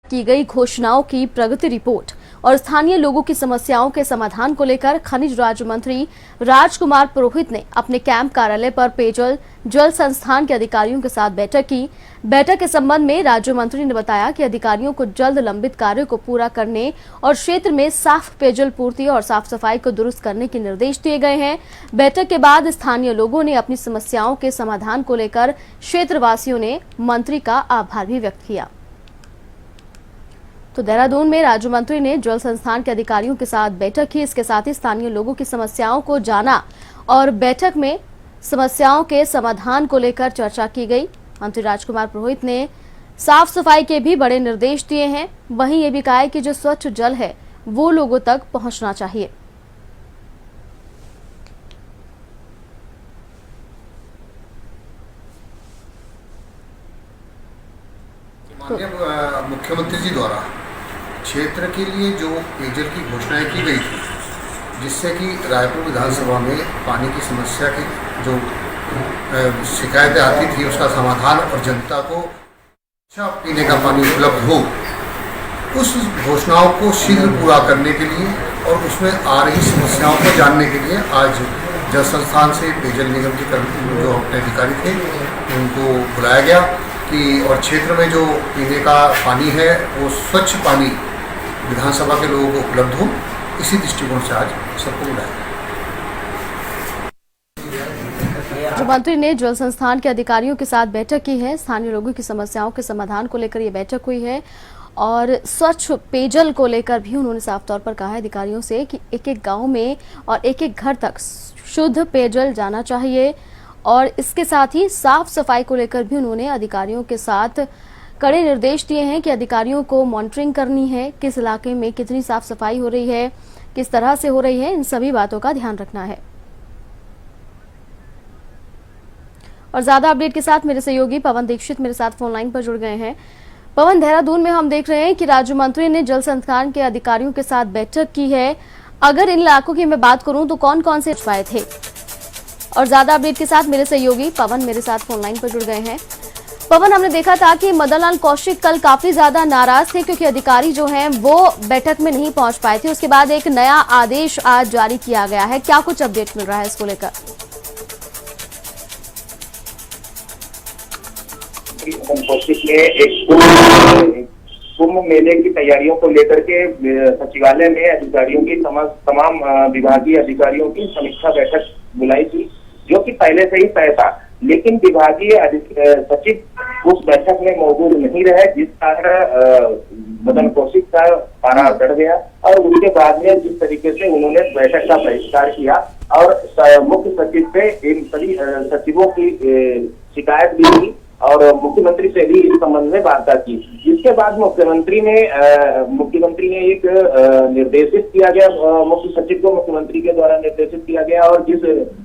की गई घोषणाओं की प्रगति रिपोर्ट और स्थानीय लोगों की समस्याओं के समाधान को लेकर खनिज राज्य मंत्री राजकुमार पुरोहित ने अपने कैंप कार्यालय पर पेयजल जल संस्थान के अधिकारियों के साथ बैठक की। बैठक के संबंध में राज्य मंत्री ने बताया कि अधिकारियों को जल्द लंबित कार्यों को पूरा करने और क्षेत्र में साफ पेयजल पूर्ति और साफ सफाई को दुरुस्त करने के निर्देश दिए गए हैं। बैठक के बाद स्थानीय लोगों ने अपनी समस्याओं के समाधान को लेकर क्षेत्रवासियों ने मंत्री का आभार भी व्यक्त किया। तो देहरादून में राज्य मंत्री ने जल संस्थान के अधिकारियों के साथ बैठक की। इसके साथ ही स्थानीय लोगों की समस्याओं को जाना और बैठक में समस्याओं के समाधान को लेकर चर्चा की गई। मंत्री राजकुमार पुरोहित ने साफ सफाई के भी बड़े निर्देश दिए हैं। वहीं ये भी कहा है कि जो स्वच्छ जल है वो लोगों तक पहुंचना चाहिए। माननीय मुख्यमंत्री जी द्वारा क्षेत्र के लिए जो पेयजल की घोषणाएं की गई थी, जिससे कि रायपुर विधानसभा में पानी की समस्या की जो शिकायतें आती थी उसका समाधान और जनता को अच्छा पीने का पानी उपलब्ध हो, उस घोषणाओं को शीघ्र पूरा करने के लिए और उसमें आ रही समस्याओं को जानने के लिए आज जल संस्थान से पेयजल निगम के जो अपने अधिकारी थे उनको बुलाया गया कि और क्षेत्र में जो पीने का पानी है वो स्वच्छ पानी विधानसभा के लोगों को उपलब्ध हो, इसी दृष्टिकोण से आज सबको बुलाया। मंत्री ने जल संस्थान के अधिकारियों के साथ बैठक की है। स्थानीय लोगों की समस्याओं के समाधान को लेकर यह बैठक हुई है और स्वच्छ पेयजल को लेकर भी उन्होंने साफ तौर पर कहा है अधिकारियों से कि एक एक गांव में और एक एक घर तक शुद्ध पेयजल जाना चाहिए। और इसके साथ ही साफ सफाई को लेकर भी उन्होंने अधिकारियों के साथ कड़े निर्देश दिए हैं कि अधिकारियों को मॉनिटरिंग करनी है, किस इलाके में कितनी साफ सफाई हो रही है, किस तरह से हो रही है, इन सभी बातों का ध्यान रखना है। और ज्यादा अपडेट के साथ मेरे सहयोगी पवन दीक्षित मेरे साथ फोन लाइन पर जुड़ गए हैं। पवन, देहरादून में हम देख रहे हैं कि राज्य मंत्री ने जल संस्थान के अधिकारियों के साथ बैठक की है। अगर इन इलाकों की मैं बात करूं तो कौन कौन से उपाय थे? और ज्यादा अपडेट के साथ मेरे सहयोगी पवन मेरे साथ फोन लाइन पर जुड़ गए हैं। पवन, हमने देखा था कि मदन लाल कौशिक कल काफी ज्यादा नाराज थे क्योंकि अधिकारी जो हैं वो बैठक में नहीं पहुंच पाए थे। उसके बाद एक नया आदेश आज जारी किया गया है, क्या कुछ अपडेट मिल रहा है इसको लेकर? कौशिक ने एक कुंभ मेले की तैयारियों को लेकर के सचिवालय में अधिकारियों की तमाम विभागीय अधिकारियों की समीक्षा बैठक बुलाई थी, जो कि पहले से ही तय था। लेकिन विभागीय सचिव उस बैठक में मौजूद नहीं रहे, जिस कारण मदन कौशिक का पारा चढ़ गया और उसके बाद में जिस तरीके से उन्होंने बैठक का बहिष्कार किया और मुख्य सचिव पे इन सभी सचिवों की शिकायत भी की और मुख्यमंत्री से भी इस संबंध में वार्ता की। इसके बाद मुख्यमंत्री ने एक निर्देशित किया गया, मुख्य सचिव को मुख्यमंत्री के द्वारा निर्देशित किया गया और जिस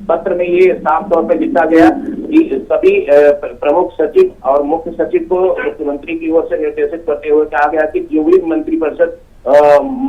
पत्र में ये साफ तौर पर लिखा गया कि सभी प्रमुख सचिव और मुख्य सचिव को मुख्यमंत्री की ओर से निर्देशित करते हुए कहा गया कि जो भी मंत्रिपरिषद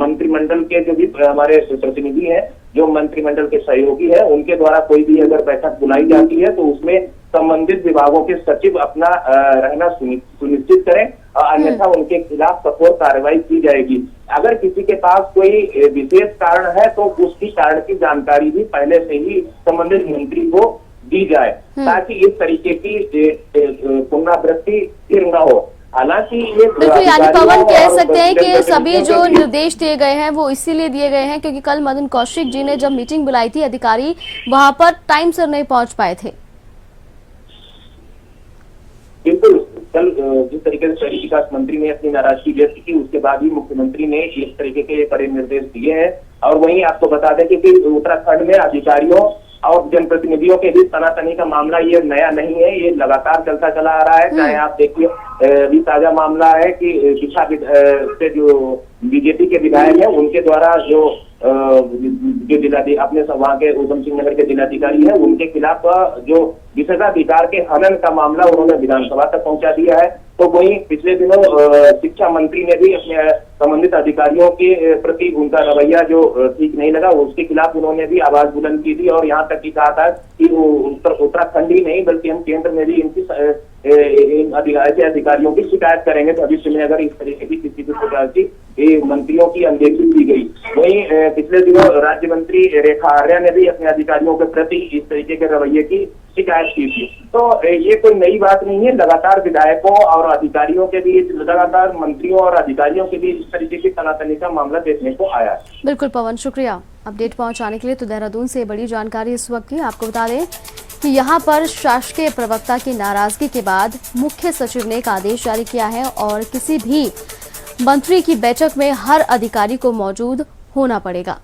मंत्रिमंडल के जो भी हमारे प्रतिनिधि हैं, जो मंत्रिमंडल के सहयोगी है, उनके द्वारा कोई भी अगर बैठक बुलाई जाती है तो उसमें संबंधित विभागों के सचिव अपना रहना सुनिश्चित करें और अन्यथा उनके खिलाफ कठोर कार्रवाई की जाएगी। अगर किसी के पास कोई विशेष कारण है तो उसकी कारण की जानकारी भी पहले से ही संबंधित मंत्री को दी जाए, ताकि इस तरीके की पुनरावृत्ति फिर न हो। हालांकि ये बिल्कुल, यानी पवन कह सकते हैं कि सभी जो निर्देश दिए गए हैं वो इसीलिए दिए गए हैं क्योंकि कल मदन कौशिक जी ने जब मीटिंग बुलाई थी अधिकारी वहां पर टाइम से नहीं पहुंच पाए थे। बिल्कुल, कल जिस तरीके से शहरी विकास मंत्री ने अपनी नाराजगी व्यक्त की, उसके बाद ही मुख्यमंत्री ने इस तरीके के कड़े निर्देश दिए हैं। और वहीं आपको बता दें कि उत्तराखंड में अधिकारियों और जनप्रतिनिधियों के बीच तनातनी का मामला ये नया नहीं है, ये लगातार चलता चला आ रहा है। चाहे आप देखिए अभी ताजा मामला है कि दिशा से जो बीजेपी के विधायक है उनके द्वारा जो जिलाधिकारी अपने वहाँ के उधम सिंह नगर के जिलाधिकारी है उनके खिलाफ जो विशेषाधिकार के हनन का मामला उन्होंने विधानसभा तक पहुंचा दिया है। तो वहीं पिछले दिनों शिक्षा मंत्री ने भी अपने संबंधित अधिकारियों के प्रति उनका रवैया जो ठीक नहीं लगा, उसके खिलाफ उन्होंने भी आवाज बुलंद की थी और यहाँ तक की कहा था कि उत्तराखंड ही नहीं बल्कि हम केंद्र में भी इनकी ऐसे अधिकारियों की शिकायत करेंगे भविष्य में अगर इस तरीके की किसी प्रकार की मंत्रियों की अनदेखी की गई। वहीं पिछले दिनों राज्य मंत्री रेखा आर्या ने भी अपने अधिकारियों के प्रति इस तरीके के रवैये की शिकायत की थी। तो ये कोई नई बात नहीं है, लगातार विधायकों और अधिकारियों के बीच, लगातार मंत्रियों और अधिकारियों के बीच इस तरीके की तनातनी का मामला देखने को आया है। बिल्कुल पवन, शुक्रिया अपडेट पहुंचाने के लिए। तो देहरादून से बड़ी जानकारी इस वक्त की। आपको बता दें कि यहां पर शासकीय प्रवक्ता की नाराजगी के बाद मुख्य सचिव ने एक आदेश जारी किया है और किसी भी मंत्री की बैठक में हर अधिकारी को मौजूद होना पड़ेगा।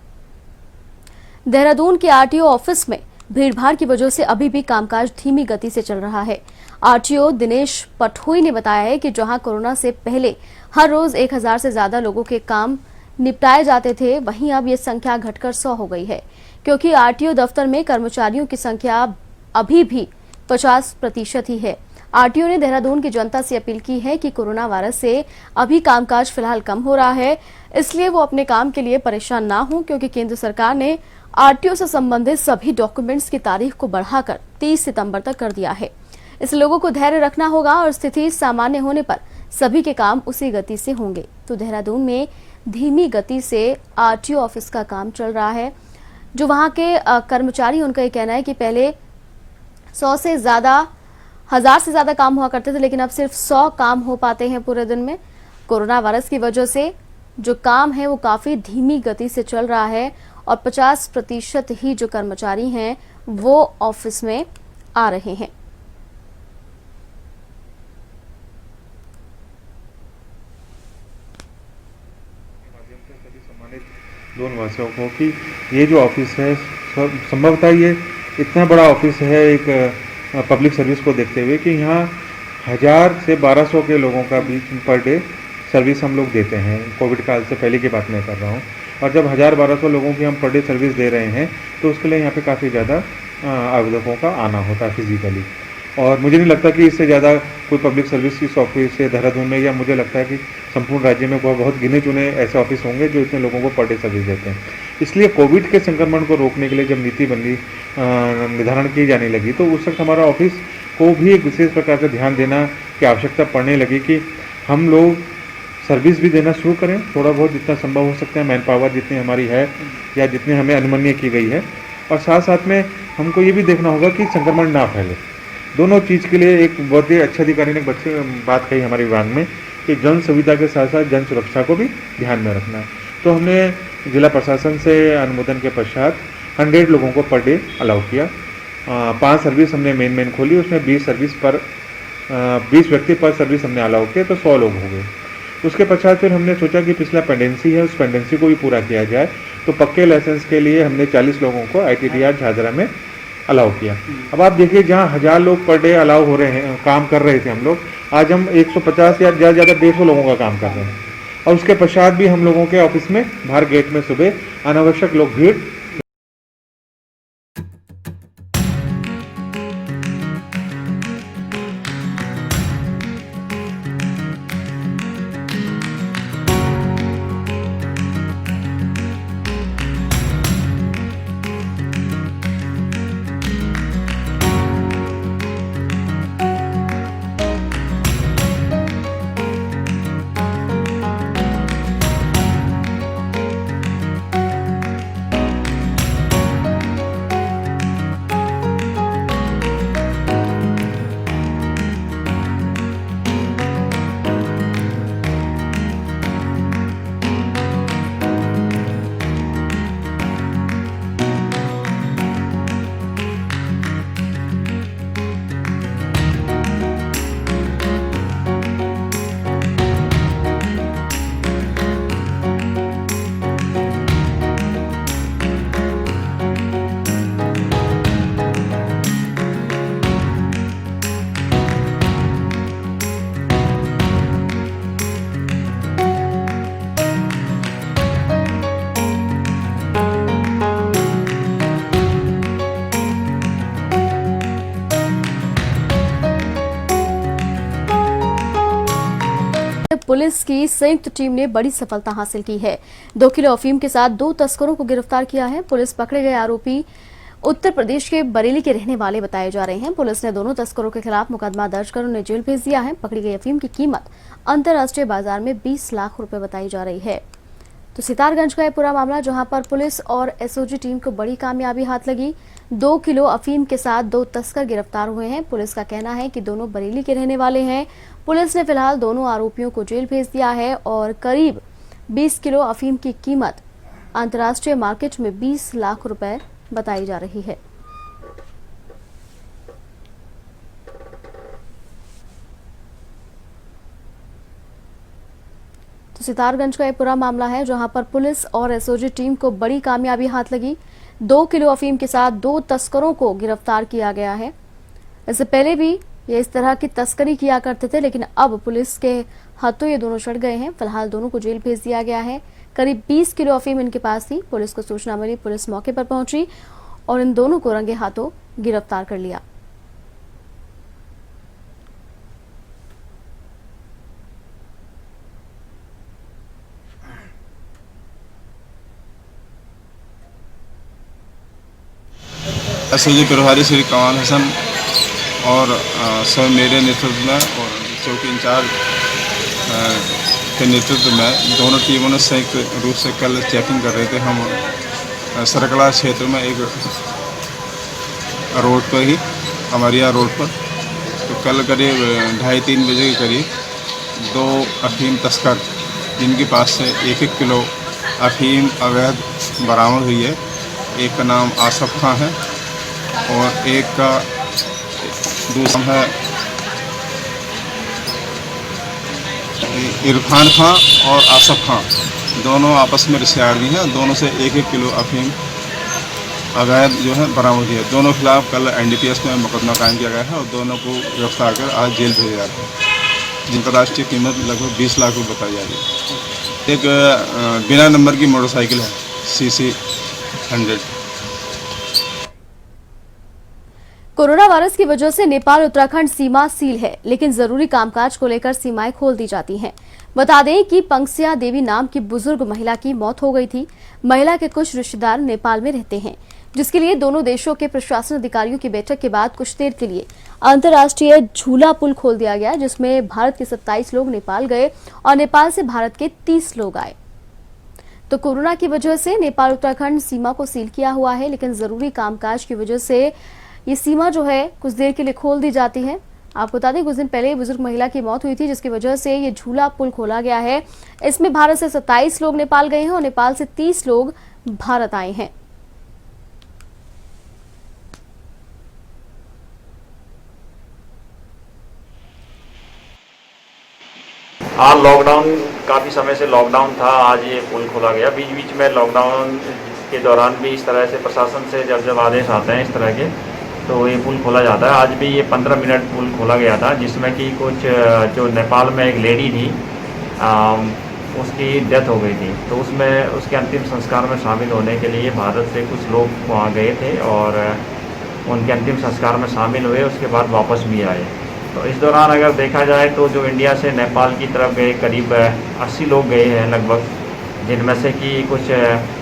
देहरादून के आरटीओ ऑफिस में भीड़भाड़ की वजह से अभी भी कामकाज धीमी गति से चल रहा है। आरटीओ दिनेश पठोई ने बताया है कि जहां कोरोना से पहले हर रोज 1000 से ज्यादा लोगों के काम निपटाए जाते थे, वहीं अब ये संख्या घटकर 100 हो गई है, क्योंकि आरटीओ दफ्तर में कर्मचारियों की संख्या अभी भी 50% ही है। आरटीओ ने देहरादून की जनता से अपील की है कि कोरोना वायरस से अभी कामकाज फिलहाल कम हो रहा है, इसलिए वो अपने काम के लिए परेशान ना हो, क्योंकि केंद्र सरकार ने आरटीओ से संबंधित सभी डॉक्यूमेंट्स की तारीख को बढ़ाकर 30 सितंबर तक कर दिया है। इस लोगों को धैर्य रखना होगा और स्थिति सामान्य होने पर सभी के काम उसी गति से होंगे। तो देहरादून में धीमी गति से आरटीओ ऑफिस का काम चल रहा है। जो वहां के कर्मचारी, उनका ये कहना है कि पहले 100 से ज्यादा, 1000 से ज्यादा काम हुआ करते थे, लेकिन अब सिर्फ 100 काम हो पाते हैं पूरे दिन में। कोरोना वायरस की वजह से जो काम है वो काफी धीमी गति से चल रहा है और 50% ही जो कर्मचारी हैं वो ऑफिस में आ रहे हैं। दोनों वासियों को कि ये जो ऑफिस है, संभवतः ये इतना बड़ा ऑफिस है एक पब्लिक सर्विस को देखते हुए कि यहाँ 1000 से 1200 के लोगों का बीच पर डे सर्विस हम लोग देते हैं। कोविड काल से पहले की बात मैं कर रहा हूँ। और जब 1000-1200 लोगों की हम पर डे सर्विस दे रहे हैं तो उसके लिए यहाँ पे काफ़ी ज़्यादा आवेदकों का आना होता है फिजिकली। और मुझे नहीं लगता कि इससे ज़्यादा कोई पब्लिक सर्विस इस ऑफिस से देहरादून में, या मुझे लगता है कि संपूर्ण राज्य में बहुत गिने चुने ऐसे ऑफिस होंगे जो इतने लोगों को पर डे सर्विस देते हैं। इसलिए कोविड के संक्रमण को रोकने के लिए जब नीति बंदी निर्धारण की जाने लगी तो उस वक्त हमारा ऑफिस को भी एक विशेष प्रकार से ध्यान देना की आवश्यकता पड़ने लगी कि हम लोग सर्विस भी देना शुरू करें, थोड़ा बहुत जितना संभव हो सकता है, मैन पावर जितनी हमारी है या जितनी हमें अनुमन्य की गई है। और साथ साथ में हमको ये भी देखना होगा कि संक्रमण ना फैले। दोनों चीज़ के लिए एक बहुत ही अच्छे अधिकारी ने बात कही हमारे विभाग में कि जन सुविधा के साथ साथ जन सुरक्षा को भी ध्यान में रखना है। तो हमने जिला प्रशासन से अनुमोदन के पश्चात 100 लोगों को पर डे अलाउ किया। 5 सर्विस हमने मेन खोली, उसमें 20 व्यक्ति पर सर्विस हमने अलाउ किया, तो 100 लोग हो गए। उसके पश्चात फिर हमने सोचा कि पिछला पेंडेंसी है, उस पेंडेंसी को भी पूरा किया जाए। तो पक्के लाइसेंस के लिए हमने 40 लोगों को ITDR झाझरा में अलाउ किया। अब आप देखिए, जहाँ 1000 लोग पर डे अलाउ हो रहे हैं, काम कर रहे थे हम लोग, आज हम 150 या ज़्यादा 150 लोगों का काम कर रहे हैं। और उसके पश्चात भी हम लोगों के ऑफिस में बाहर गेट में सुबह अनावश्यक लोग भीड़ पुलिस की संयुक्त टीम ने बड़ी सफलता हासिल की है। 2 किलो अफीम के साथ 2 तस्करों को गिरफ्तार किया है। पुलिस पकड़े गए आरोपी उत्तर प्रदेश के बरेली के रहने वाले बताए जा रहे हैं। पुलिस ने दोनों तस्करों के खिलाफ मुकदमा दर्ज कर उन्हें जेल भेज दिया है। पकड़ी गई अफीम की कीमत अंतर्राष्ट्रीय बाजार में 20 लाख रुपए बताई जा रही है। तो सितारगंज का यह पूरा मामला, जहां पर पुलिस और एसओजी टीम को बड़ी कामयाबी हाथ लगी। 2 किलो अफीम के साथ 2 तस्कर गिरफ्तार हुए हैं। पुलिस का कहना है कि दोनों बरेली के रहने वाले हैं। पुलिस ने फिलहाल दोनों आरोपियों को जेल भेज दिया है और करीब 20 किलो अफीम की कीमत अंतर्राष्ट्रीय मार्केट में 20 लाख रुपए बताई जा रही है। तो सितारगंज का यह पूरा मामला है, जहां पर पुलिस और एसओजी टीम को बड़ी कामयाबी हाथ लगी। 2 किलो अफीम के साथ 2 तस्करों को गिरफ्तार किया गया है। इससे पहले भी ये इस तरह की तस्करी किया करते थे, लेकिन अब पुलिस के हाथों ये दोनों चढ़ गए हैं। फिलहाल दोनों को जेल भेज दिया गया है। करीब 20 किलो अफीम इनके पास थी। पुलिस को सूचना मिली, पुलिस मौके पर पहुंची और इन दोनों को रंगे हाथों गिरफ्तार कर लिया। एसओजी प्रभारी श्री कमाल हसन और सब मेरे नेतृत्व में और चौकी इंचार्ज के नेतृत्व में दोनों टीमों ने संयुक्त रूप से कल चेकिंग कर रहे थे। हम सरकला क्षेत्र में एक रोड पर ही, अमरिया रोड पर, तो कल करीब 2:30-3 बजे के करीब 2 अफीम तस्कर, जिनके पास से 1-1 किलो अफीम अवैध बरामद हुई है। एक का नाम आसफ खां है और एक का दूसरा है इरफान खां और आसफ खां। दोनों आपस में रिश्तेदारी हैं। दोनों से 1-1 किलो अफीम अवैध जो है बरामद हुई है। दोनों के खिलाफ कल एनडीपीएस में मुकदमा कायम किया गया है और दोनों को गिरफ्तार कर आज जेल भेजा जा रहा है, जिनका राष्ट्रीय कीमत लगभग 20 लाख रुपये बताई जा रही है। एक बिना नंबर की मोटरसाइकिल है CC 100। कोरोना वायरस की वजह से नेपाल उत्तराखंड सीमा सील है, लेकिन जरूरी कामकाज को लेकर सीमाएं खोल दी जाती हैं। बता दें कि पंक्सिया देवी नाम की बुजुर्ग महिला की मौत हो गई थी। महिला के कुछ रिश्तेदार नेपाल में रहते हैं, जिसके लिए दोनों देशों के प्रशासन अधिकारियों की बैठक के बाद कुछ देर के लिए अंतर्राष्ट्रीय झूला पुल खोल दिया गया, जिसमें भारत के 27 लोग नेपाल गए और नेपाल से भारत के 30 लोग आए। तो कोरोना की वजह से नेपाल उत्तराखंड सीमा को सील किया हुआ है, लेकिन जरूरी कामकाज की वजह से ये सीमा जो है कुछ देर के लिए खोल दी जाती है। आपको बता दें, कुछ दिन पहले बुजुर्ग महिला की मौत हुई थी, जिसकी वजह से ये झूला पुल खोला गया है। इसमें भारत से 27 लोग नेपाल गए हैं और नेपाल से 30 लोग भारत आए हैं। हाँ, लॉकडाउन काफ़ी समय से लॉकडाउन था। आज ये पुल खोला गया। बीच बीच में लॉकडाउन के दौरान भी इस तरह से प्रशासन से जब आदेश आते हैं इस तरह के, तो ये पुल खोला जाता है। आज भी ये 15 मिनट पुल खोला गया था, जिसमें कि कुछ जो नेपाल में एक लेडी थी, उसकी डेथ हो गई थी। तो उसमें उसके अंतिम संस्कार में शामिल होने के लिए भारत से कुछ लोग वहाँ गए थे और उनके अंतिम संस्कार में शामिल हुए। उसके बाद वापस भी आए। तो इस दौरान अगर देखा जाए तो जो इंडिया से नेपाल की तरफ गए करीब 80 लोग गए हैं लगभग, जिनमें से कि कुछ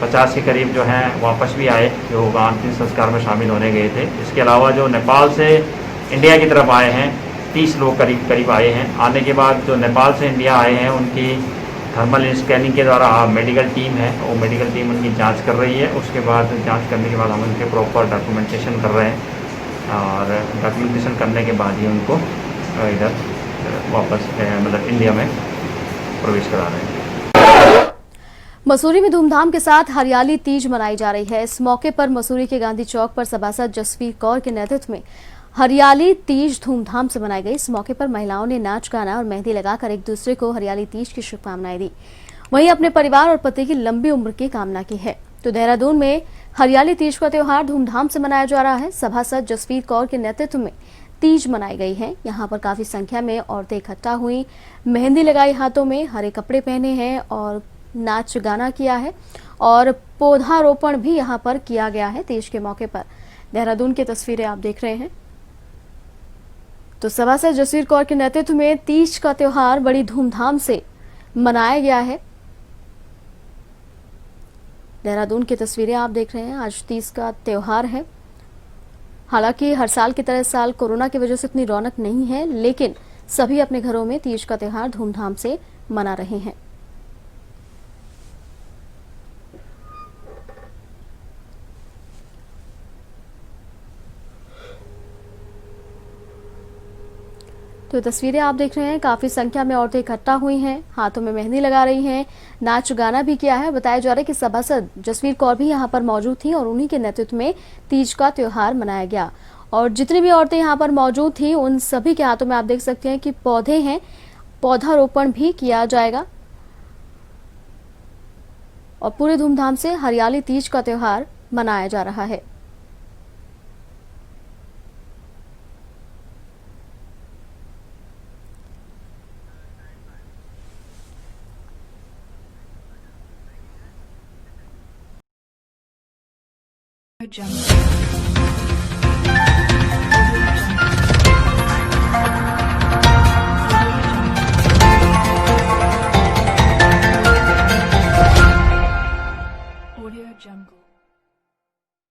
50 के करीब जो हैं वापस भी आए, जो अंतिम संस्कार में शामिल होने गए थे। इसके अलावा जो नेपाल से इंडिया की तरफ आए हैं 30 लोग करीब आए हैं। आने के बाद जो नेपाल से इंडिया आए हैं उनकी थर्मल स्कैनिंग के द्वारा मेडिकल टीम है, वो मेडिकल टीम उनकी जांच कर रही है। उसके बाद जांच करने के बाद हम उनके प्रॉपर डॉक्यूमेंटेशन कर रहे हैं और डॉक्यूमेंटेशन करने के बाद ही उनको इधर वापस मतलब इंडिया में प्रवेश करा रहे हैं। मसूरी में धूमधाम के साथ हरियाली तीज मनाई जा रही है। इस मौके पर मसूरी के गांधी चौक पर सभासद जसवीर कौर के नेतृत्व में हरियाली तीज धूमधाम से मनाई गई। इस मौके पर महिलाओं ने नाच गाना और मेहंदी लगाकर एक दूसरे को हरियाली तीज की शुभकामनाएं दी। वहीं अपने परिवार और पति की लंबी उम्र की कामना की है। तो देहरादून में हरियाली तीज का त्योहार धूमधाम से मनाया जा रहा है। सभासद जसवीर कौर के नेतृत्व में तीज मनाई गई है। यहाँ पर काफी संख्या में औरतें इकट्ठा हुई, मेहंदी लगाई हाथों में, हरे कपड़े पहने हैं और नाच गाना किया है और पौधारोपण भी यहाँ पर किया गया है तीज के मौके पर। देहरादून की तस्वीरें आप देख रहे हैं। तो सभासद जसवीर कौर के नेतृत्व में तीज का त्योहार बड़ी धूमधाम से मनाया गया है। देहरादून की तस्वीरें आप देख रहे हैं। आज तीज का त्योहार है हालांकि हर साल की तरह इस साल कोरोना की वजह से इतनी रौनक नहीं है, लेकिन सभी अपने घरों में तीज का त्योहार धूमधाम से मना रहे हैं। तो ये तस्वीरें आप देख रहे हैं, काफी संख्या में औरतें इकट्ठा हुई हैं, हाथों में मेहंदी लगा रही हैं, नाच गाना भी किया है। बताया जा रहा है कि सभासद जसवीर कौर भी यहां पर मौजूद थी और उन्हीं के नेतृत्व में तीज का त्योहार मनाया गया। और जितनी भी औरतें यहां पर मौजूद थी उन सभी के हाथों में आप देख सकते हैं कि पौधे हैं, पौधारोपण भी किया जाएगा और पूरे धूमधाम से हरियाली तीज का त्योहार मनाया जा रहा है। Audio Jungle.